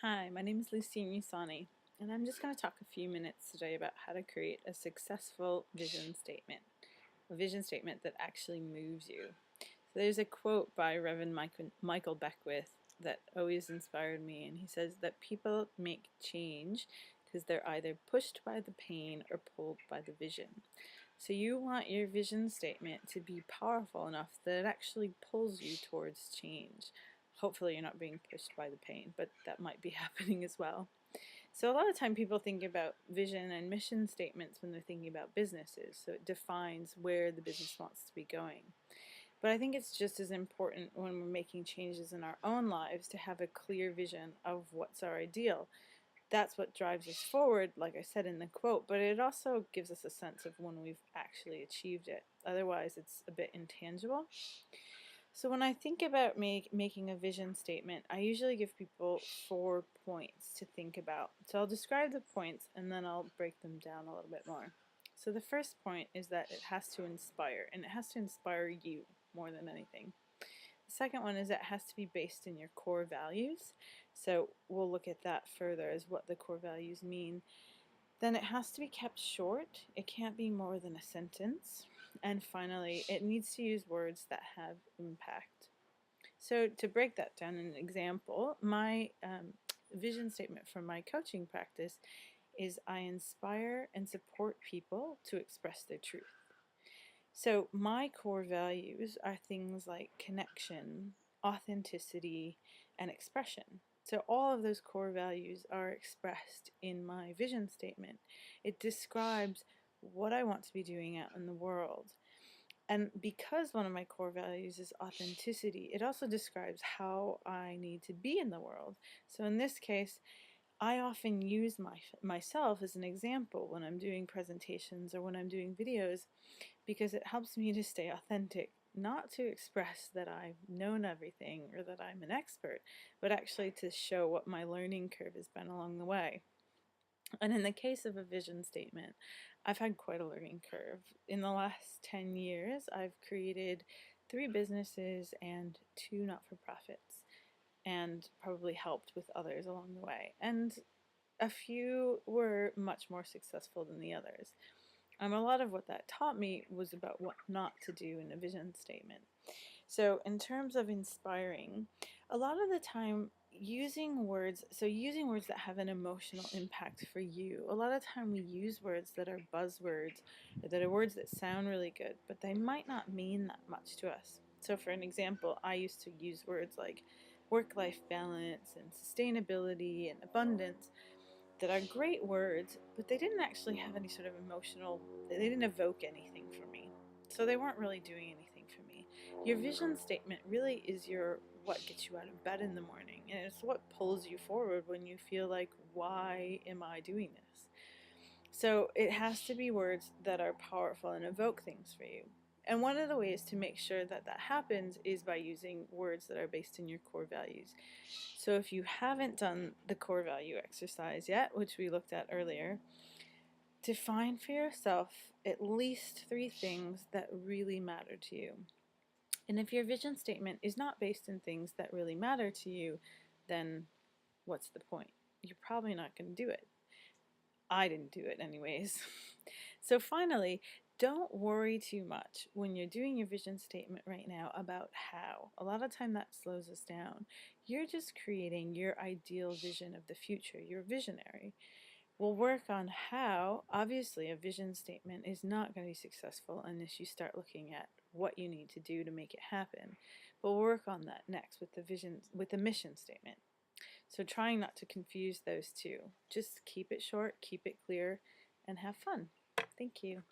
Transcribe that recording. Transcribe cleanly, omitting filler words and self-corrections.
Hi, my name is Lucine Usani, and I'm just going to talk a few minutes today about how to create a successful vision statement, a vision statement that actually moves you. So there's a quote by Reverend Michael Beckwith that always inspired me, and he says that people make change because they're either pushed by the pain or pulled by the vision. So you want your vision statement to be powerful enough that it actually pulls you towards change. Hopefully you're not being pushed by the pain, but that might be happening as well. So a lot of time people think about vision and mission statements when they're thinking about businesses. So it defines where the business wants to be going. But I think it's just as important when we're making changes in our own lives to have a clear vision of what's our ideal. That's what drives us forward, like I said in the quote, but it also gives us a sense of when we've actually achieved it. Otherwise, it's a bit intangible. So when I think about making a vision statement, I usually give people 4 points to think about. So I'll describe the points and then I'll break them down a little bit more. So the first point is that it has to inspire, and it has to inspire you more than anything. The second one is that it has to be based in your core values. So we'll look at that further as what the core values mean. Then it has to be kept short. It can't be more than a sentence. And finally, it needs to use words that have impact. So to break that down in an example, my vision statement for my coaching practice is I inspire and support people to express their truth. So my core values are things like connection, authenticity, and expression. So all of those core values are expressed in my vision statement. It describes what I want to be doing out in the world. And because one of my core values is authenticity, it also describes how I need to be in the world. So in this case, I often use myself as an example when I'm doing presentations or when I'm doing videos because it helps me to stay authentic, not to express that I've known everything or that I'm an expert, but actually to show what my learning curve has been along the way. And in the case of a vision statement, I've had quite a learning curve. In the last 10 years, I've created 3 businesses and 2 not-for-profits, and probably helped with others along the way. And a few were much more successful than the others. A lot of what that taught me was about what not to do in a vision statement. So in terms of inspiring, a lot of the time using words that have an emotional impact for you. A lot of time we use words that are buzzwords, or that are words that sound really good, but they might not mean that much to us. So for an example, I used to use words like work-life balance and sustainability and abundance that are great words, but they didn't actually have any sort of they didn't evoke anything for me. So they weren't really doing anything for me. Your vision statement really is what gets you out of bed in the morning, and it's what pulls you forward when you feel like, why am I doing this? So it has to be words that are powerful and evoke things for you. And one of the ways to make sure that that happens is by using words that are based in your core values. So if you haven't done the core value exercise yet, which we looked at earlier, define for yourself at least 3 things that really matter to you. And if your vision statement is not based in things that really matter to you, then what's the point? You're probably not going to do it. I didn't do it anyways. So finally, don't worry too much when you're doing your vision statement right now about how. A lot of time that slows us down. You're just creating your ideal vision of the future. You're visionary. We'll work on how. Obviously, a vision statement is not going to be successful unless you start looking at what you need to do to make it happen. But we'll work on that next with the mission statement. So trying not to confuse those two. Just keep it short, keep it clear, and have fun. Thank you.